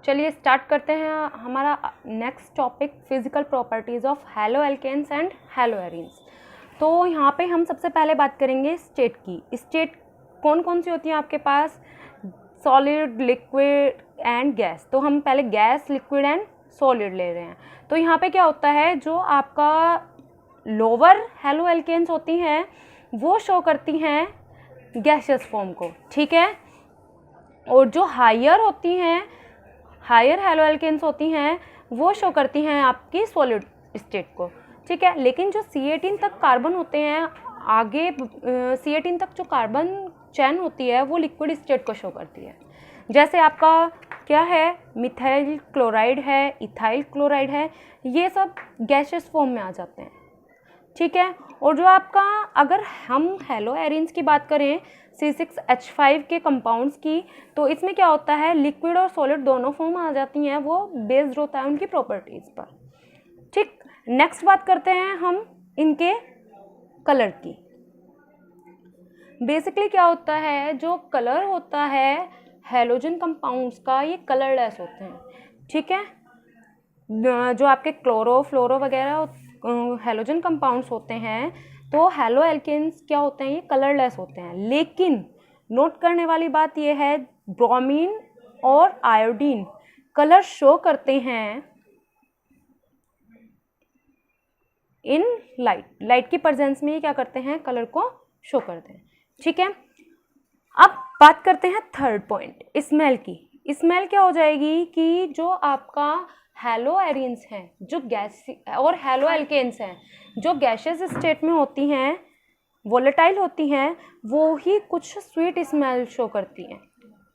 चलिए स्टार्ट करते हैं हमारा next topic, physical properties of haloalkanes and haloarenes. तो यहाँ पे हम सबसे पहले बात करेंगे स्टेट की। स्टेट कौन कौन सी होती हैं आपके पास? Solid, liquid and gas. तो हम पहले गैस, लिक्विड एंड सॉलिड ले रहे हैं। तो यहाँ पे क्या होता है, जो आपका लोअर हैलो एल्केन्स होती हैं वो शो करती हैं गैसियस फॉर्म को, ठीक है, और जो हायर होती हैं, हायर हैलो एल्केन्स होती हैं वो शो करती हैं आपकी सॉलिड स्टेट को, ठीक है। लेकिन जो C18 तक कार्बन होते हैं, आगे C18 तक जो कार्बन चैन होती है वो लिक्विड स्टेट को शो करती है। जैसे आपका क्या है, मिथाइल क्लोराइड है, इथाइल क्लोराइड है, ये सब गैसियस फॉर्म में आ जाते हैं, ठीक है। और जो आपका, अगर हम हैलो एरीन्स की बात करें C6H5 के कंपाउंड्स की, तो इसमें क्या होता है, लिक्विड और सॉलिड दोनों फॉर्म आ जाती हैं, वो बेस्ड होता है उनकी प्रॉपर्टीज़ पर, ठीक। नेक्स्ट बात करते हैं हम इनके कलर की। बेसिकली क्या होता है, जो कलर होता है हैलोजन कंपाउंड्स का, ये कलरलेस होते हैं, ठीक है। जो आपके क्लोरो, फ्लोरो वगैरह हैलोजन कंपाउंड्स होते हैं, तो हैलो एल्केन्स क्या होते हैं, ये कलरलेस होते हैं। लेकिन नोट करने वाली बात ये है, ब्रोमीन और आयोडीन कलर शो करते हैं इन लाइट की प्रेजेंस में। ये क्या करते हैं, कलर को शो करते हैं, ठीक है। अब बात करते हैं थर्ड पॉइंट, स्मेल की। स्मेल क्या हो जाएगी कि जो आपका हैलो एरीन्स हैं, जो गैस, और हैलो एल्केन्स हैं जो गैसियस स्टेट में होती हैं, वोलेटाइल होती हैं, वो ही कुछ स्वीट स्मेल शो करती हैं,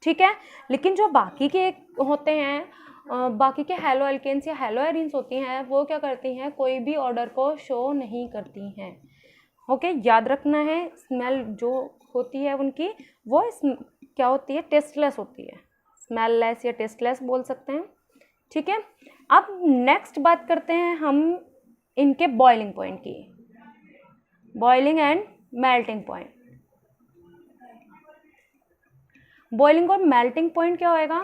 ठीक है। लेकिन जो बाकी के होते हैं, बाकी के हैलो एल्केन्स या हैलो एरीन्स होती हैं, वो क्या करती हैं, कोई भी ऑर्डर को शो नहीं करती हैं, ओके। याद रखना है, स्मेल जो होती है उनकी, वो क्या होती है, टेस्टलेस होती है, स्मेल लेस या टेस्टलेस बोल सकते हैं, ठीक है। अब नेक्स्ट बात करते हैं हम इनके बॉइलिंग पॉइंट की, boiling and melting point. Boiling और मेल्टिंग पॉइंट क्या होएगा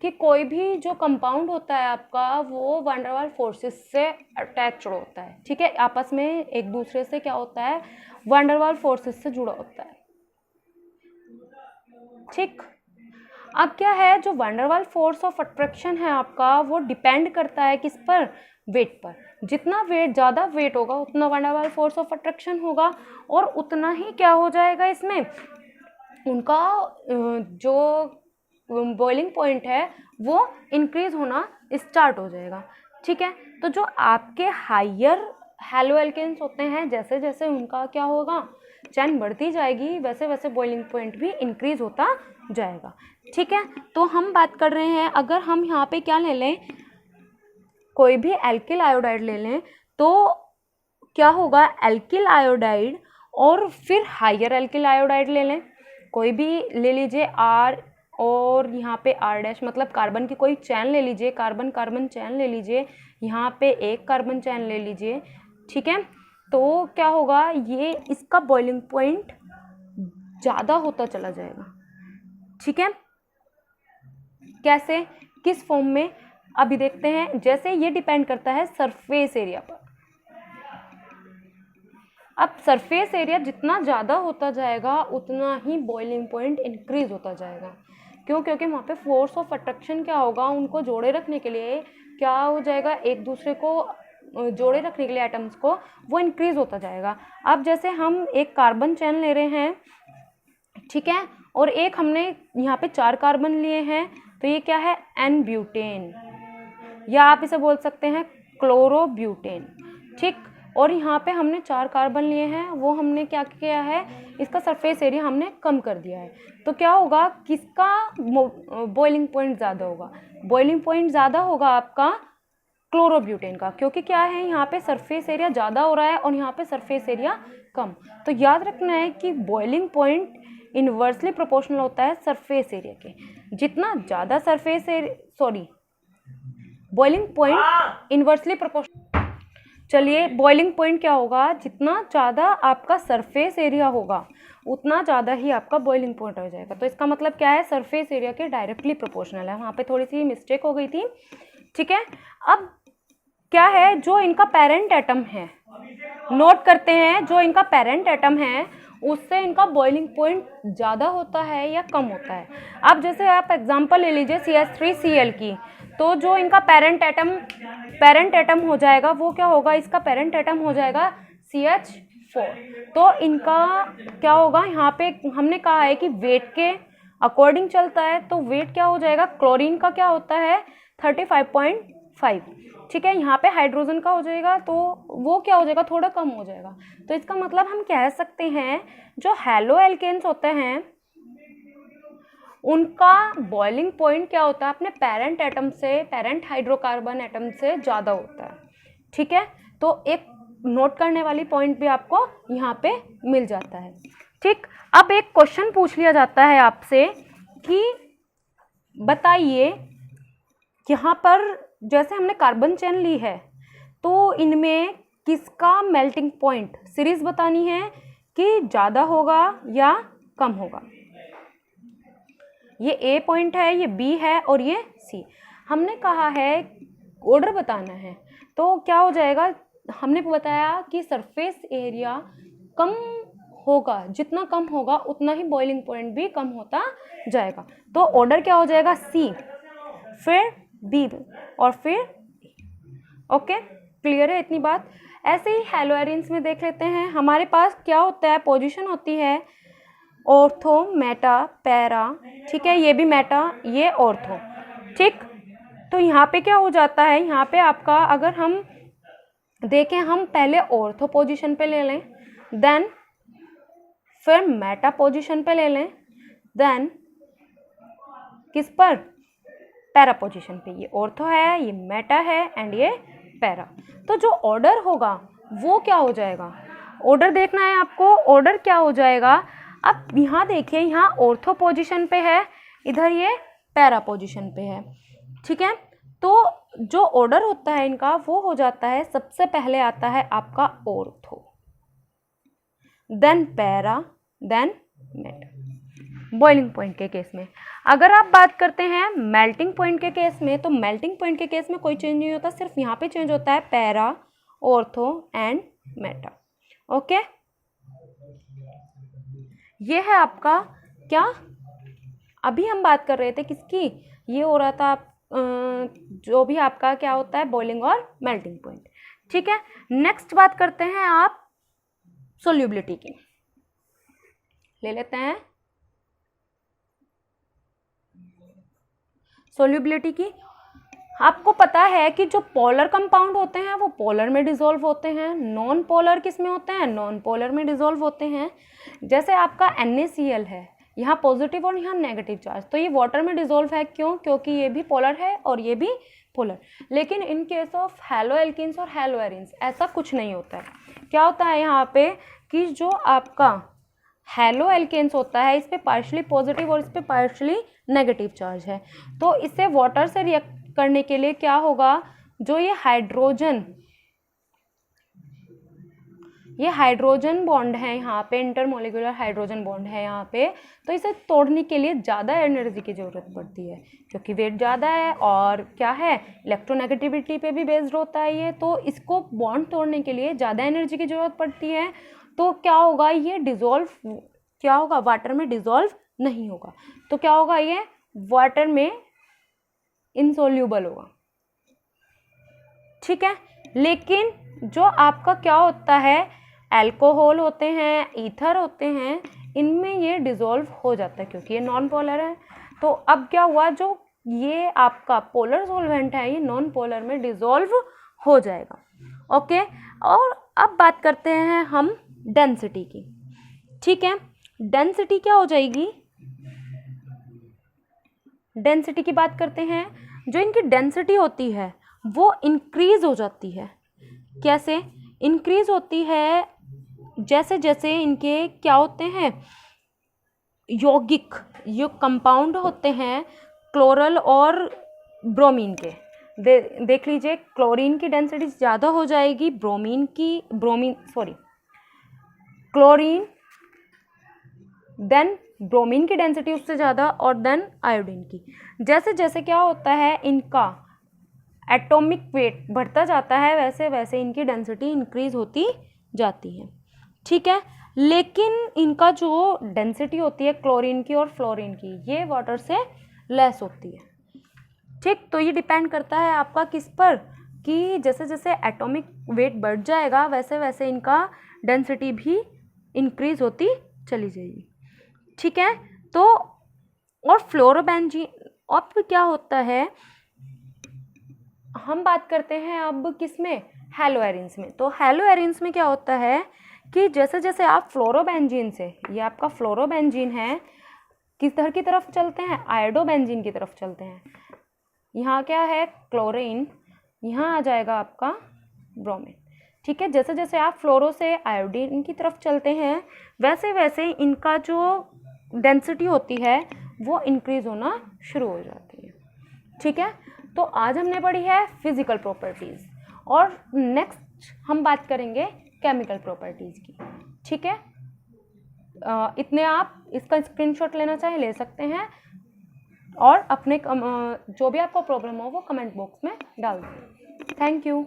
कि कोई भी जो कंपाउंड होता है आपका, वो वैन डर वाल्स फोर्सेस से अटैच्ड होता है, ठीक है। आपस में एक दूसरे से क्या होता है, वैन डर वाल्स फोर्सेस से जुड़ा होता है, ठीक। अब क्या है, जो van der Waals force of attraction है आपका, वो डिपेंड करता है किस पर, वेट पर। जितना वेट, ज़्यादा वेट होगा उतना van der Waals force of attraction होगा, और उतना ही क्या हो जाएगा, इसमें उनका जो बॉइलिंग पॉइंट है वो इंक्रीज होना स्टार्ट हो जाएगा, ठीक है। तो जो आपके हायर हैलो एल्केन्स होते हैं, जैसे जैसे उनका क्या होगा, चैन बढ़ती जाएगी, वैसे वैसे बॉइलिंग पॉइंट भी इंक्रीज होता जाएगा, ठीक है। तो हम बात कर रहे हैं, अगर हम यहाँ पे क्या ले लें, कोई भी एल्किल आयोडाइड ले लें, तो क्या होगा, एल्किल आयोडाइड और फिर हायर एल्किल आयोडाइड ले लें, कोई भी ले लीजिए R, और यहाँ पे R', मतलब कार्बन की कोई चैन ले लीजिए, कार्बन कार्बन चैन ले लीजिए, यहाँ पे एक कार्बन चैन ले लीजिए, ठीक है। तो क्या होगा, ये इसका बॉइलिंग पॉइंट ज़्यादा होता चला जाएगा, ठीक है। कैसे, किस फॉर्म में, अभी देखते हैं। जैसे ये डिपेंड करता है सरफेस एरिया पर। अब सरफेस एरिया जितना ज़्यादा होता जाएगा, उतना ही बॉइलिंग पॉइंट इंक्रीज होता जाएगा। क्यों? क्योंकि वहाँ पे फोर्स ऑफ अट्रैक्शन क्या होगा, उनको जोड़े रखने के लिए क्या हो जाएगा, एक दूसरे को जोड़े रखने के लिए एटम्स को, वो इंक्रीज होता जाएगा। अब जैसे हम एक कार्बन चैन ले रहे हैं, ठीक है, और एक हमने यहाँ पे 4 कार्बन लिए हैं, तो ये क्या है, N ब्यूटेन, या आप इसे बोल सकते हैं क्लोरोब्यूटेन, ठीक। और यहाँ पे हमने 4 कार्बन लिए हैं, वो हमने क्या किया है, इसका सरफेस एरिया हमने कम कर दिया है। तो क्या होगा, किसका बॉइलिंग पॉइंट ज़्यादा होगा, बॉइलिंग पॉइंट ज़्यादा होगा आपका क्लोरोब्यूटेन का, क्योंकि क्या है, यहाँ पे सरफेस एरिया ज़्यादा हो रहा है और यहाँ पे सरफेस एरिया कम। तो याद रखना है कि बॉइलिंग पॉइंट इन्वर्सली प्रोपोर्शनल होता है सरफेस एरिया के। जितना ज़्यादा surface area, boiling point inversely proportional. चलिए बॉइलिंग पॉइंट क्या होगा, जितना ज़्यादा आपका सरफेस एरिया होगा उतना ज़्यादा ही आपका बॉइलिंग पॉइंट हो जाएगा। तो इसका मतलब क्या है, सरफेस एरिया के डायरेक्टली प्रोपोर्शनल है। वहाँ पे थोड़ी सी मिस्टेक हो गई थी, ठीक है। अब क्या है, जो इनका पेरेंट एटम है, नोट करते हैं, जो इनका पेरेंट एटम है उससे इनका बॉइलिंग पॉइंट ज़्यादा होता है या कम होता है। अब जैसे आप एग्जांपल ले लीजिए CH3Cl की, तो जो इनका पेरेंट एटम हो जाएगा वो क्या होगा, इसका पेरेंट एटम हो जाएगा CH4। तो इनका क्या होगा, यहाँ पे हमने कहा है कि वेट के अकॉर्डिंग चलता है, तो वेट क्या हो जाएगा, क्लोरीन का क्या होता है 35.5, ठीक है। यहाँ पे हाइड्रोजन का हो जाएगा तो वो क्या हो जाएगा, थोड़ा कम हो जाएगा। तो इसका मतलब हम कह सकते हैं जो हैलो एल्केन्स होते हैं उनका बॉइलिंग पॉइंट क्या होता है, अपने पेरेंट एटम से, पेरेंट हाइड्रोकार्बन एटम से ज़्यादा होता है, ठीक है। तो एक नोट करने वाली पॉइंट भी आपको यहाँ पे मिल जाता है, ठीक। अब एक क्वेश्चन पूछ लिया जाता है आपसे कि बताइए, यहाँ पर जैसे हमने कार्बन चेन ली है तो इनमें किसका मेल्टिंग पॉइंट सीरीज बतानी है कि ज़्यादा होगा या कम होगा। ये A पॉइंट है, ये B है और ये C। हमने कहा है ऑर्डर बताना है, तो क्या हो जाएगा, हमने बताया कि सरफेस एरिया कम होगा, जितना कम होगा उतना ही बॉइलिंग पॉइंट भी कम होता जाएगा। तो ऑर्डर क्या हो जाएगा, C, फिर B और फिर ओके, क्लियर है इतनी बात। ऐसे ही हैलो एरिन्स में देख लेते हैं, हमारे पास क्या होता है, पोजीशन होती है ऑर्थो, मेटा, पैरा, ठीक है। ये भी मेटा, ये ऑर्थो, ठीक। तो यहाँ पे क्या हो जाता है, यहाँ पे आपका अगर हम देखें, हम पहले ऑर्थो पोजीशन पे ले लें, देन फिर मेटा पोजीशन पे ले लें, देन किस पर, पैरा पोजीशन पे। ये ऑर्थो है, ये मेटा है एंड ये पैरा। तो जो ऑर्डर होगा वो क्या हो जाएगा, ऑर्डर देखना है आपको, ऑर्डर क्या हो जाएगा। अब यहाँ देखिए, यहाँ ऑर्थो पोजीशन पे है, इधर ये पैरा पोजीशन पे है, ठीक है। तो जो ऑर्डर होता है इनका वो हो जाता है, सबसे पहले आता है आपका ortho, then para, then meta, boiling point के केस में। अगर आप बात करते हैं मेल्टिंग पॉइंट के केस में, तो मेल्टिंग पॉइंट के केस में कोई चेंज नहीं होता, सिर्फ यहाँ पे चेंज होता है para, ortho and Meta, okay. ये है आपका क्या, अभी हम बात कर रहे थे किसकी, ये हो रहा था जो भी आपका क्या होता है बॉइलिंग और मेल्टिंग पॉइंट, ठीक है। नेक्स्ट बात करते हैं आप सोल्यूबिलिटी की, ले लेते हैं सोल्यूबिलिटी की। आपको पता है कि जो पोलर कंपाउंड होते हैं वो पोलर में डिसॉल्व होते हैं, नॉन पोलर किस में होते हैं, नॉन पोलर में डिसॉल्व होते हैं। जैसे आपका NaCl है, यहाँ पॉजिटिव और यहाँ नेगेटिव चार्ज, तो ये वाटर में डिसॉल्व है, क्यों, क्योंकि ये भी पोलर है और ये भी पोलर। लेकिन in case of hello alkenes और हैलो एरिन्स ऐसा कुछ नहीं होता है। क्या होता है यहाँ पे कि जो आपका हैलो एल्केन्स होता है, इस पे पार्शली पॉजिटिव और इस पे पार्शली नेगेटिव चार्ज है, तो इससे वाटर से रिएक्ट करने के लिए क्या होगा, जो ये हाइड्रोजन बॉन्ड है यहाँ पे, इंटरमोलिकुलर हाइड्रोजन बॉन्ड है यहाँ पे, तो इसे तोड़ने के लिए ज़्यादा एनर्जी की ज़रूरत पड़ती है, क्योंकि वेट ज़्यादा है और क्या है, इलेक्ट्रोनेगेटिविटी पे भी बेस्ड होता है ये, तो इसको बॉन्ड तोड़ने के लिए ज़्यादा एनर्जी की ज़रूरत पड़ती है। तो क्या होगा, ये डिज़ोल्व क्या होगा, वाटर में डिज़ोल्व नहीं होगा, तो क्या होगा, ये वाटर में इनसोल्यूबल होगा, ठीक है। लेकिन जो आपका क्या होता है, अल्कोहल होते हैं, ईथर होते हैं, इनमें ये डिज़ोल्व हो जाता है क्योंकि ये नॉन पोलर है। तो अब क्या हुआ, जो ये आपका पोलर सॉल्वेंट है ये नॉन पोलर में डिज़ोल्व हो जाएगा, ओके। और अब बात करते हैं हम डेंसिटी की, ठीक है। डेंसिटी क्या हो जाएगी, डेंसिटी की बात करते हैं, जो इनकी डेंसिटी होती है वो इंक्रीज हो जाती है। कैसे इंक्रीज होती है, जैसे जैसे इनके क्या होते हैं, यौगिक, जो कंपाउंड होते हैं क्लोरल और ब्रोमीन के, देख लीजिए, क्लोरीन की डेंसिटी ज़्यादा हो जाएगी क्लोरीन, देन ब्रोमीन की डेंसिटी उससे ज़्यादा, और देन आयोडीन की। जैसे जैसे क्या होता है, इनका एटॉमिक वेट बढ़ता जाता है, वैसे वैसे इनकी डेंसिटी इंक्रीज होती जाती है। ठीक है, लेकिन इनका जो डेंसिटी होती है क्लोरीन की और फ्लोरीन की, ये वाटर से लेस होती है। ठीक, तो ये डिपेंड करता है आपका किस पर, कि जैसे जैसे एटॉमिक वेट बढ़ जाएगा वैसे वैसे इनका डेंसिटी भी इंक्रीज होती चली जाएगी। ठीक है, तो और फ्लोरोबेंजीन, अब क्या होता है, हम बात करते हैं अब किस में, हैलोएरिन्स में। तो हैलोएरिन्स में क्या होता है कि जैसे जैसे आप फ्लोरोबेंजीन से, ये आपका फ्लोरोबेंजीन है, किधर की तरफ चलते हैं, आयोडोबेंजीन की तरफ चलते हैं। यहाँ क्या है, क्लोरीन, यहाँ आ जाएगा आपका ब्रोमीन। ठीक है, जैसे जैसे आप फ्लोरो से आयोडीन की तरफ चलते हैं वैसे वैसे इनका जो डेंसिटी होती है वो इंक्रीज होना शुरू हो जाती है। ठीक है, तो आज हमने पढ़ी है फिजिकल प्रॉपर्टीज़, और नेक्स्ट हम बात करेंगे केमिकल प्रॉपर्टीज़ की। ठीक है, इतने आप इसका स्क्रीनशॉट लेना चाहे ले सकते हैं, और अपने जो भी आपको प्रॉब्लम हो वो कमेंट बॉक्स में डाल दें। Thank you.